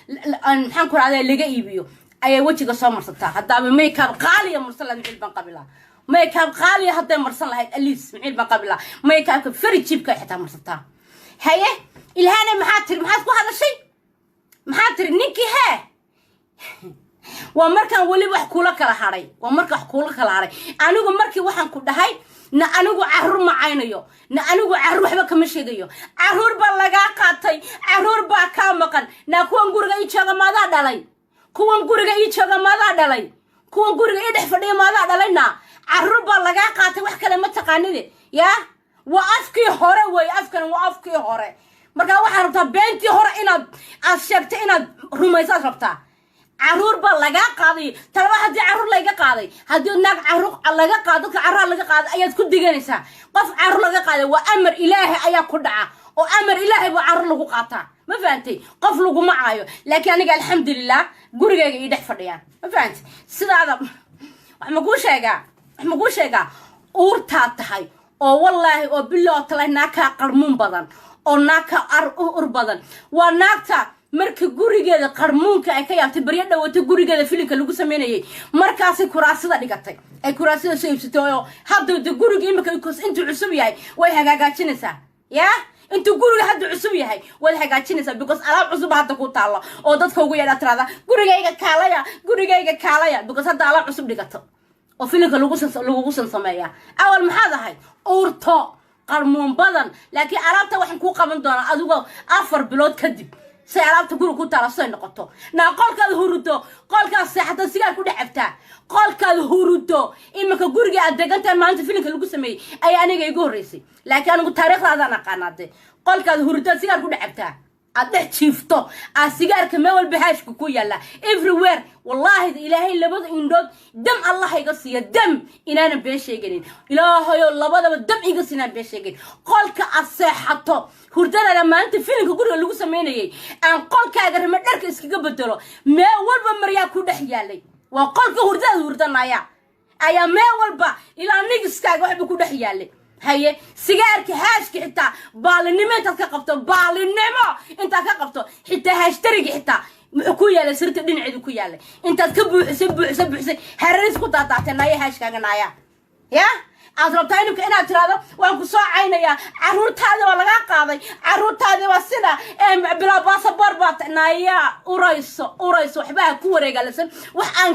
maxaan ku raacday laga iibiyo ayay wajiga soo marsataa hadaba makeup qaaliya marsan la micil ban qabila makeup qaaliya haday marsan lahayd aliis micil ban qabila makeup very cheap ka xitaa marsataa haye ilhaana maxaad ku hadashay maxaad ninkii hee waa markaan wali wax kula kala haray anigu markii waxaan ku dhahay na anigu carruur ma caynayo na anigu carruur waxba kama sheegayo carruur ba laga qaatay carruur ba ka maqan na kuwan guriga ii jooga maadaa dhalay kuwan guriga ii dhex fadhiya maadaa dhalayna carruur ba laga qaatay wax kale ma taqaanide ya waa afkii hore way afkan waa afkii hore marka waxaan rabtaa beentii hore inaad sheegtay inaad rumaysaad rabtaa carruur ba laga qaaday talaba hadii carruur laga qaaday hadii naag carruur laga qaado ka carruur laga qaado ayaad ku diganaysaa qof carruur laga qaaday waa amar ilaahay ayaa ku dhaca oo amar ilaahay waa carruur lagu qaataa ma fahamtay qof lagu macaayo laakiin aniga alxamdulillah gurigayga ii dhex fadhiyaan ma fahamtay sidaada wax ma ku sheegaa uurtaa tahay oo wallaahi oo bilaa talay naaka qarmuun badan oo naaka ur badan waa naagta markii gurigeeda qarmuunka ay ka yaabtay bariya dhawata gurigeeda filimka lagu sameeyay markaas kuraasada dhigatay ay kuraasada soo iibsatay oo hadda guriga imika intuu cusub yahay way hagaajinaysaa ya intuu guriga hadda cusub yahay way hagaajinaysaa because alaab cusub hadda ku taalo oo dadka ugu yeedha tirada gurigayga kaalaya because hadda alaab cusub dhigato oo filimka lagu sameeyaa awal maxaad ahay uurto qarmuun badan laakiin alaabta waxaan ku qaban doonaa adigu 4 bilood kadib si alaabta guriga ku taala soo noqoto na qolkaad hurudo qolkaas seexda sigaar ku dhaxaftaa qolkaad hurudo imika guriga aad degantahay maanta filimka lagu sameeyay ay aniga igu horeysay laakiin anigu taariikhdaada aqaanaade qolkaad hurudo sigaar ku dhaxaftaa aad jiifto sigaarka meel walba haashku ku yaala everywhere wallahi ilaahay labada indhood dam allah iga siiya dam inaana been sheeganin ilaahayo labadaba dam iga siinaa been sheegin qolka aseexato hurdada maanta filimka guriga lagu sameeyay aan qolkaaga rama dharka iskaga bedelo meel walba maryaa ku dhex yaalay waa qolka hurdanaya ayaa meel walba ilaa nigiskaaga waxba ku dhex yaalay haye sigaarka haashka xitaa baalinimo intaad ka qabto baalinimo intaad ka qabto xitaa haashtariga xitaa muxuu ku yaalay sirta dhinaceedu ku yaalay intaad ka buuxisay hareeris ku daadaatay naaya haashkaaga naaya ya aad rabtaa inaad tiraado waan ku soo caynayaa carruurtaada waa laga qaaday carruurtaada waa sida bilaa baasaboor baad naaya urayso waxba ku wareegalasan wax aan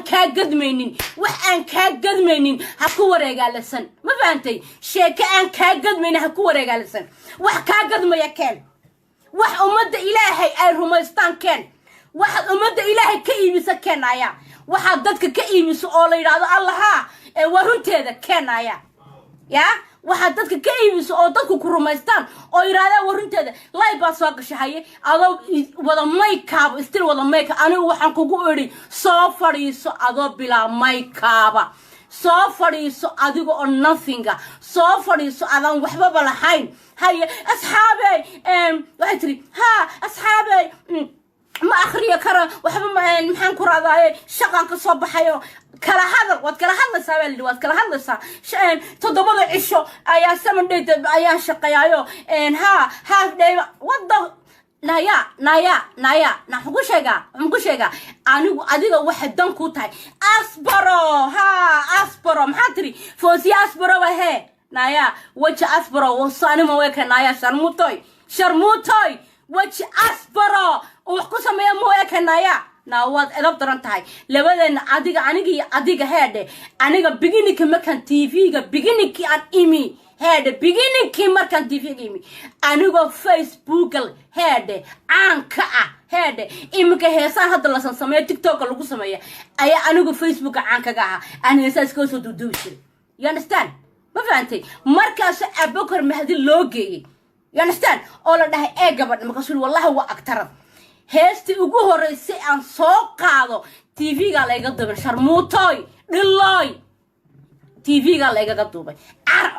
ka gadmaynin ha ku wareegalasan ma fahamtay sheeka aan ka gadmaynin ha ku wareegalasan wax ka gadmaya keen wax umada ilaahay ay rumaystaan keen wax umada ilaahay ka iibisa keenaya waxa dadka ka iibiso oo la yiraahdo allaha warunteeda keenaya ya waxa dadka ka iibiso oo dadku ku rumaystaan oo yiraahdaa warunteeda live baa soo gashay adoo wada makeup still wada makeup anigu waxaan kugu iri soo fadhiiso adoo bilaa makeup soo fadhiiso adiga oo nothing soo fadhiiso adan waxba lahayn haye asxaabay waxay tiri ha asxaabay ما أخري كرا وحب ما نحن كرا ذا شقان كصوب حيو كلا هذا وكلا هذا سوالي وكلا هذا شان تضبط عشوا أيا سمن ديت أيا شقيايو إن ها دايما وضع نايا نحكوش هجا أنا أديك واحد دم كوتاي أصبرو محاتري فوزي أصبرو وهي نايا وجه أصبرو وصاني ما ويك نايا شرموتوي وجه أصبرو وحكوسا ميا مويا كنايا ناواد إلاب درانتاي لبدن أديك هاده أنيقا بيجينيكي مكان تيفيقا بيجينيكي عن إيمي هاده بيجينيكي مكان تيفيقا إيمي أنيقا فيسبوك هاده عنكا هاده إيميكا هيسان هاده لسان سمية تيك توك لغو سمية أيا أنيقا فيسبوك عنكا قاها أنا يساس كوسو دودوشي you understand ما فهمتي مركز أبوكر مهدي لوجي you understand أولا ده إيقابا مكاسول والله هو أكترد heesti ugu horeysay aan soo qaado TV-ga la iga duubay sharmuutoy dhiloy TV-ga la iga duubay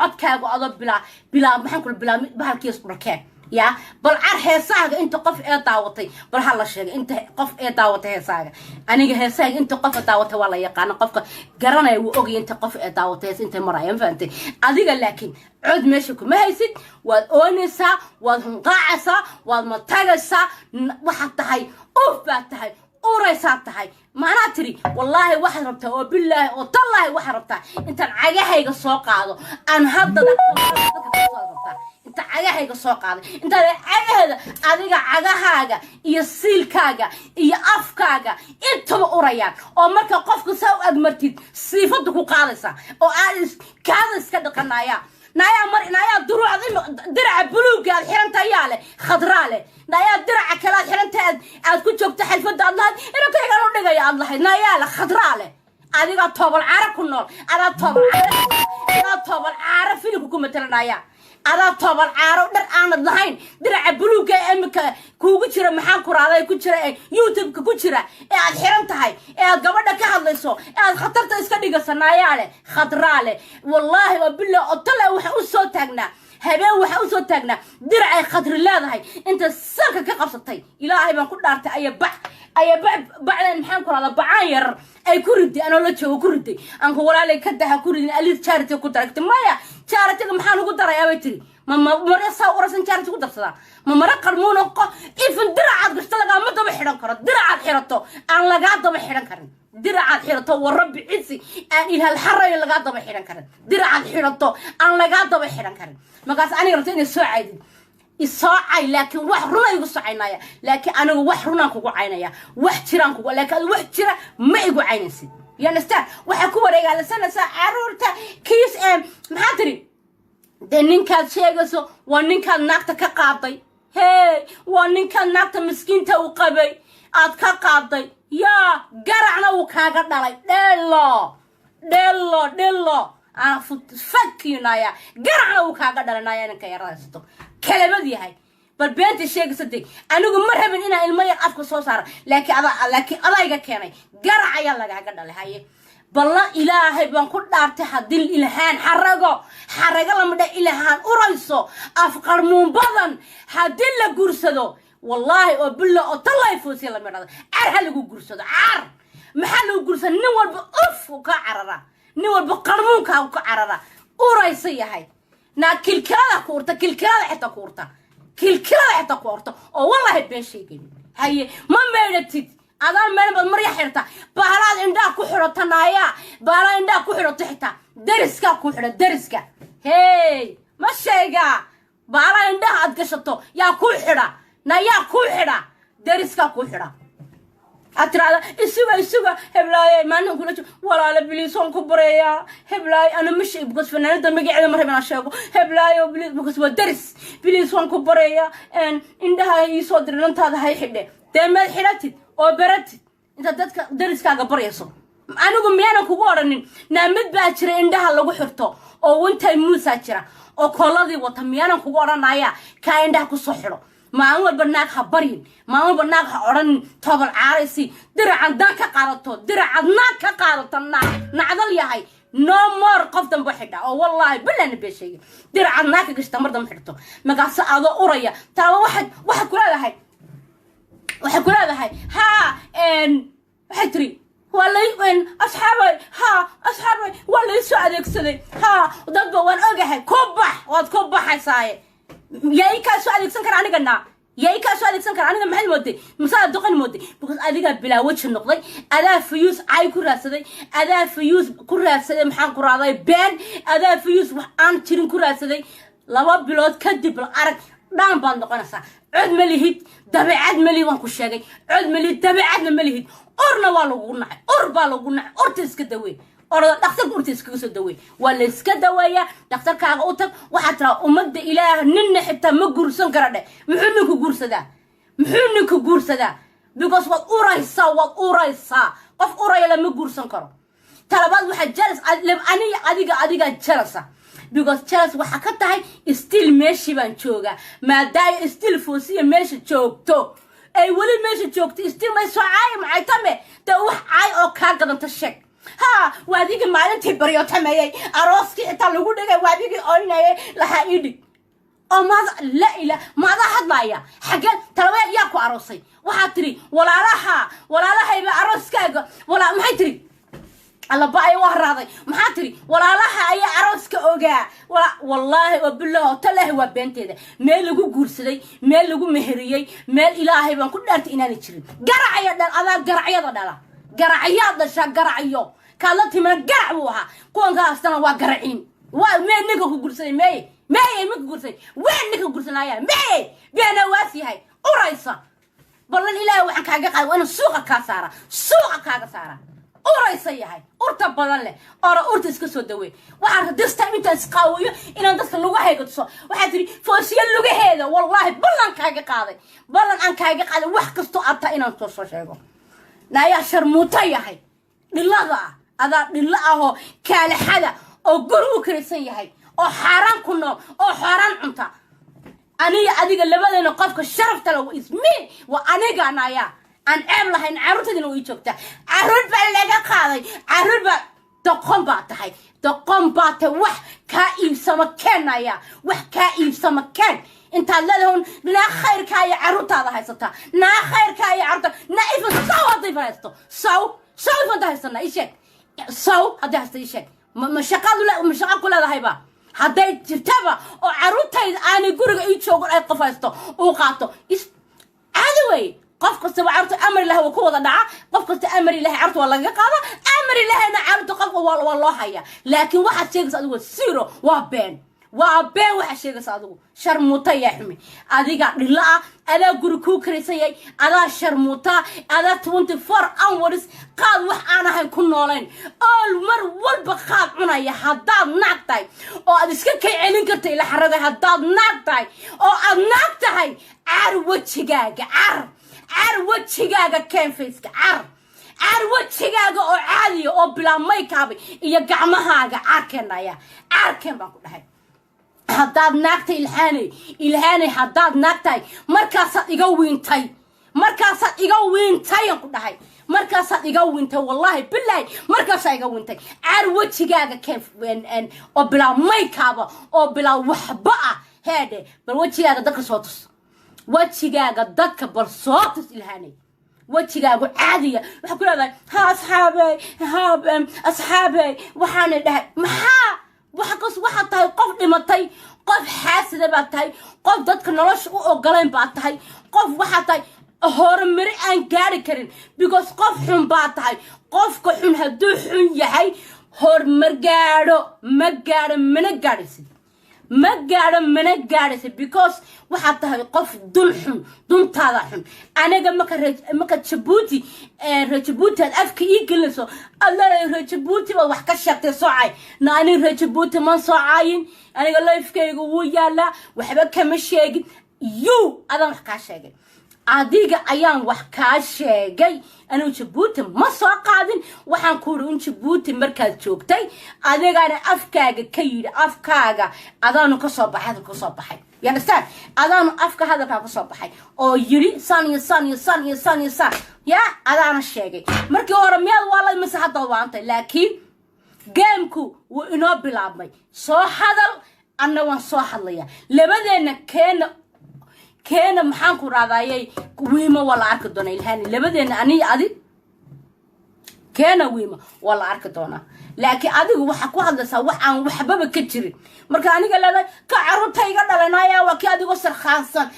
codkaagu ado bila maxaan ku bilaa bahalkiis barkeen يا بل هيساق انت قف ايه داوتي بل هلا شيء انت قف ايه داوتي هيساق انا هيساق انت قف داوتي ولا يقانا قفك قرناي و اوغي انت قف ايه داوتي انت مرايم فانتي اديق لكن عود ماشيكو ما هيسد واد اونسا واد هنقاعسا واد متاغسا waxaad tahay oof baad tahay uraysaad tahay maana tiri wallahi waxaad rabtaa oo billahi oo tallahi waxaad rabtaa intaan cagahayga soo qaado aan hadda dadka inta cagahayga soo qaaday inta cagaheeda adiga cagahaaga iyo siilkaaga iyo afkaaga intaba urayaan oo marka qofku soo agmartid siifadu ku qaadaysa oo aad iska dhaqanaya نايا مر نايا دروع درع بلوغ قال حرنت ياله خضراله نايا درع كلا حرنت عاد كنت جبت حلفد الله إنه كي قالوا دغيا يا الله نايا لا خضراله adiga toobal caara ku nool ada toobal caara filku ku metelnaya ada toobal caaro dhar aan lahayn diraca buluuga imika kuugu jira maxaan ku raaday ku jira YouTube ku jira ee aad xiran tahay ee aad gabadha ka hadlayso ee aad khatarta iska dhigasanayaale khadraale wallahi wa billahi oo tala waxa u soo taagnaa habeen waxa u soo taagnaa diracay khadri leedahay inta salka ka qabsatay ilaahay baan ku dhaartay ay bacdan maxaan ku raaday bacaan yar ay ku riday anoo la joogo ku riday aan ku walaalay ka daha ku ridin alid charity ku daragtay maya charity maxaan ugu daray ay tiri ma marasa urasan charity ku darsada ma mara qarmuun oo ifin diracad gashta laga ma daba xiran karo diracad xirato aan laga daba xiran karin diracad xirato warabbi cisi aan ilaa xaray laga daba xiran karin diracad xirato aan laga daba xiran karin magaas aniga rabtay inay soo caydin isaacay laakiin wax runa igu sacaynaya laakiin anigu wax runaan kugu caynaya wax jiraan kugu laakiin wax jira ma igu caynaysid يانستان وحكوا رجال سنة عرورتا كيس maxaa tiri de ninkaad sheegayso waa ninkaad naagta ka qaaday hey waa ninkaad naagta miskiinta u qabay aad ka qaaday yaa garacna uu kaaga dhalay dhelo aan fakkinaya garacna uu kaaga dhalanaya ninka yaraysto kalabad yahay bal beenta sheegayso de anigu ma rabin inaan ilmo yar afka soo saaro laakiin adayga keenay garac ayaa lagaaga dhalay haye balla ilaahay baan ku dhaartay hadii ilaahan xaraga lama dha ilaahan urayso af qarmuun badan hadii la guursado wallahi oo billah oo talay foosi la midhada hal lagu guursado maxaa lagu guursan nin walba uf ka carara nin walba qarmuunka ka carara urayso yahay na kilkada kuurta kilkada xita kuurta oo wallahi been sheegay haye ma meelatid adaan meel bad mar yaxirta baalaad indhaa ku xirotanaaya baalaad indhaa ku xirota xitaa dariska hey ma sheega baalaad indhaa aad gashato yaa ku xidha dariska ku xidha atrada isuga heblaay maanan kula walaala biliison ku bareeya heblaay ana mashi because fanaanada magaceeda mar rabana sheego heblaay oo because waa daris biliison ku bareeya indhaha ii soo dirintaada hay xidhe deemad xiratid oo baratid inta dadka dariskaaga barayso anigu miyana kugu oranin naamid baa jira indhaha lagu xirto oo wintay muusa jira oo koladii wata miyana kugu oranaya ka indhaha ku soo xiro maalin walba naag ha baryin maalin walba naag ha odhan toobal caaraysi diracan daan ka qaadato diracad naag ka qaadato nacdal yahay no more qof dambe xidha oo wallahi bilana beeshay diracad naag ka gashta mar dambe xidhto magaas aado uraya taaba waxa ku leedahay ha waxay tiri walay asxaabay walay soo adeegsaday ha dadba waan ogahay waad ku baxaysaa yaay ka soo adeegsan kara aniga maxay mooday masaa doqon mooday because adiga bilaa wajh noqday adaa fiyus ay ku raadsaday maxaan ku raaday been adaa fiyus wax aan jirin ku raadsaday 2 bilood kadib arag dhaan baan noqonaysaa cod ma lihid dabeecad ma lihid waan ku sheegay cod ma lihid dabeecadna ma lihid orna waa lagu nacay orta iska dawee orada dhakhtarka urta iska soo dawee waa la iska daweeyaa dhakhtarkaaga u tag waxa tira umada ilaahay ninna xitaa ma guursan kara muxuu ninku guursadaa because waad uraysaa qof uraya lama guursan karo talabaad waxa jealous adiga jealous because jealous waxa ka tahay still meeshii baan jooga maadaama still foosiya meesha joogto ay wali meesha joogto still ma soo caay maxay tame ta wax caay oo ka gadanta sheeg ha waadiga maalintii baryo tameeyay arooskii inta lagu dhigay waadiga oynayay laha idhi أو ما لا إله ما ذا حد لا يا حاجة ترى ياكو عروسي وحاتري ولا لها يبقى عروس كاجا ولا ما حتري الله بقى يوهرادي ما حتري ولا لها أي عروس كأوجا ولا والله وبالله تله هو بنتي ده مال لجو جورسدي مال لجو مهريي مال إلهي بان كل أرت إناني تشري جرعية ده أنا جرعية ده جرعية ده شا جرعية كالت من جرعوها كون كاستنا وجرعين ومين نيجو جورسدي ماي ميك جورسدي وين نيجو جورسدي يا ماي بينا واسي هاي أوريسا بالله الإله وحن كاجا قال وأنا سوق كاسارة كاجا سارة أوريسا يا هاي أورتا بدله أورتا سكسو دوي وعارف دستة متى سقاوية إن أنت اللغة هيك تصو وحدري فوسي اللغة هذا والله بالله كاجا قاضي بالله عن كاجا قاضي وحكستو أبتا إن أنت تصو شيء لا يا شرموتا يا هاي لله هذا لله هو كال حدا أو جرو كريسي يا هاي أو حرام كنا أو حرام أنت أنا أديك اللي بدنا نقفك الشرف تلو اسمي وأنا جانا يا أن أملا هين عروتي لو يشوفته عروت بلغا قاضي عروت ب تقوم باتهاي تقوم بات وح كائب سمكان يا وح كائب سمكان انت لهون لا خير كاي عروت هذا هيستا نا خير كاي عروت نا إيش سو ضيف هيستو سو فانت هيستنا إيش سو هذا هيست إيش مشاكل لا مشاكل كل هذا هيبا هذا تتابع أو عروتي أنا جورج يشوف أي قفاستو وقاطو إيش anyway قف قصة وعرت أمر له وكوضة دعاء قف قصة أمر له عرت والله قاضي أمر له أنا عرت قف والله هيا لكن واحد شيء صادق سيرو وابين واحد شيء صادق شرموطة يا حمي أديك لا أنا جوركو كريسي أنا شرموطة أنا 24 hours قال وح أنا هنكون نولين أول مر والبخاب عنا يا حداد ناقتاي أو أديك كي عينك كرتي لحرده حداد ناقتاي أو ناقتاي وجهك وجهك كان فيسك وجهك أو عادي أو بلا ميك اب يا gacmahaaga arkanaya arkan baan ku dhahay hadaad naagtay ilhaanay hadaad naagtay markaasaad iga weentay aan ku dhahay markaasaad iga weentay wallahi billahi markaasaad iga weentay wajigaaga kan oo bala meyk ab oo bala waxba heede bal wajigaaga dadka soo tus wajigaaga dadka bal soo tus ilhaanay wajigaagu caadiya waxa ku leedahay ha asxaabay waxaan dhahay waxa tahay qof dhimatay qof xaasida baad tahay qof dadka nolosha u ogoleen baad tahay qof waxa tahay horumar aan gaari karin because qof xun baad tahay qofka xun hadduu xun yahay horumar gaadho mana gaadhisid mana gaadhisid because waxa tahay qof duntaada xun aniga maka Djibouti Djibouti afka ii gelinayso alla Djibouti ba wax ka sheegtay soocay naani Djibouti ma soocayin aniga lifekayga wuu yaala waxba kama sheegin adan wax ka sheegay adiga ayaan wax ka sheegay anu Djibouti ma soo qaadin waxaan ku ri Djibouti markaad joogtay adigana afkaaga ka yiri afkaaga adaanu ka soo baxay you understand adaanu afka hadalka ka soo baxay oo yiri san ya adaana sheegay markii hore meel wala masaxada waantay laakiin gameku wuu inoo bilaabmay soo hadal anna waan soo hadlaya labadeena keena maxaan ku raadayay wiima wala arki doona ilhaani labadeena ani adi keena wiima wala arki doona laakiin adigu waxa ku hadlaysaa wax aan waxbaba ka jirin marka aniga leedahay ka carruurtayga dhalanaya waa kii adigu sarxaansan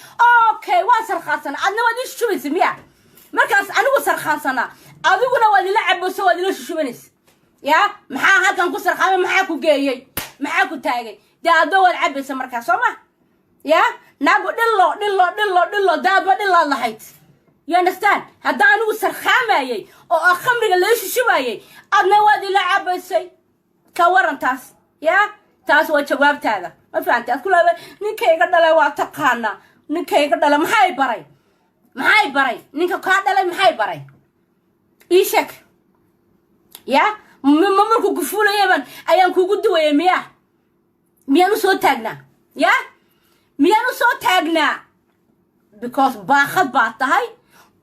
okay waa sarxaansan adna waad ishubaysa miya markaas anigu sarxaansana adiguna waad ila cabayso waad ila shubanaysa ya maxaa halkan ku sarxaamay maxaa ku geeyay maxaa ku taagay daado waad cabaysa markaas soo ma ya nago dhillo daaba dhilla lahayd you understand hadda anigu sarxaamayay oo khamriga la shubayay adna waad ila cabaysay ka warantaas ya taas waa jawaabtaada ma fahantaad ku leedahay ninkayga dhalay waa taqaana ninkayga dhalay maxay baray ninka ka dhalay maxay baray ii sheeg ya marku ku fuulayaban ayaan kugu duwayay miyaan soo taagnaa ya miyaan soo taagnaa because baaxad baa tahay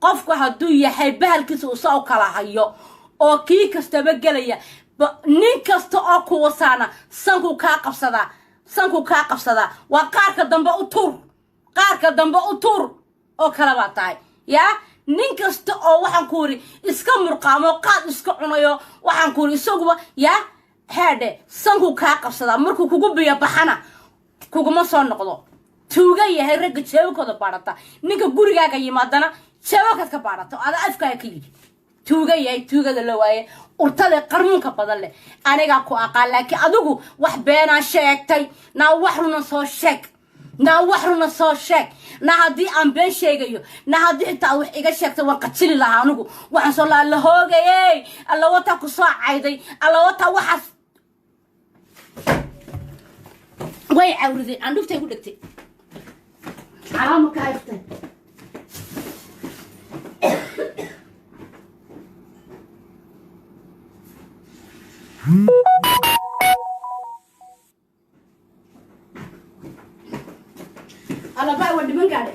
qofku hadduu yahay bahalkiisa uu soo kala hayo oo kii kastaba galaya nin kasta oo ku wasaana sanku ka qabsada sanku kaa qabsadaa waa qaarka dambe u tuur oo kala baa tahay yaa nin kasta oo waxaan ku iri iska murqaamo qaad iska cunayo waxaan ku iri isaguba yaa haade sanku kaa qabsadaa markuu kugu biyo baxana kuguma soo noqdo tuuga yahay ragga jeebkooda baarata ninka gurigaaga yimaadana jeebkaad ka baarato ada afkaaga ka yiri tuuga yahay tuugada la waaye urtada qarmuunka badan leh aniga ku aqaan laakiin adigu wax beenaa sheegtay na wax runa soo sheeg na haddii aan been sheegayo na haddii xitaa wax iga sheegtay waan qajili lahaa anigu waxaan soo la hoogayey alla wata ku soo cayday alla wata waxaas way cawriday aan dhuftay ku dhigtay calaamo ka haystay أنا بقى ودي من قاعدة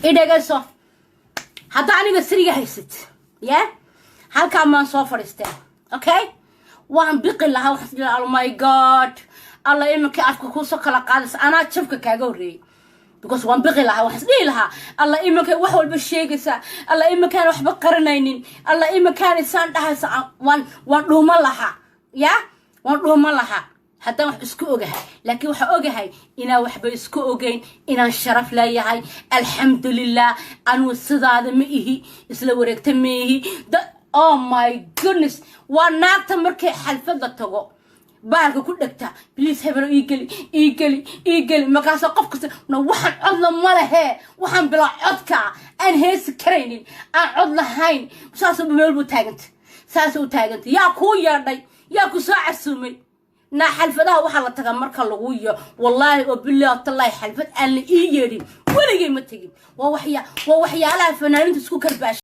إيه ده قصة حتى أنا قصري هيست يا هل كان ما صافر استاء أوكي وأنا بقي لها وحسب الله ماي جاد الله يمكن أفكر كوسا كلا قادس أنا أشوفك كأجوري because وان بغي لها وحسني لها الله إما كان وحول بالشيء الله إما كان وحب قرنين الله إما كان إنسان ده وان روم لها يا وان روم لها حتى وح اسكو أوجها لكن وح أوجها إنا وحب اسكو أوجين إنا الشرف لا يهاي الحمد لله أنا والصدى هذا مئه إسلورك تمئه oh my goodness وناك تمرك حلفة تجو بارك كل دكتور بليز هبلو إيجلي ما كان سقف نوحن عضنا ماله وحن بلا عضكا أن هيس كرينين أن عضنا هين ساسو بملبو تاجنت يا كو ياردي يا كو ساعة سومي نا حلفة ده وحلا تغمر كاللغوية والله وبالله طلع حلفة أن إيجري ولا جيمة تجي ووحيا على فنانين تسكو كرباش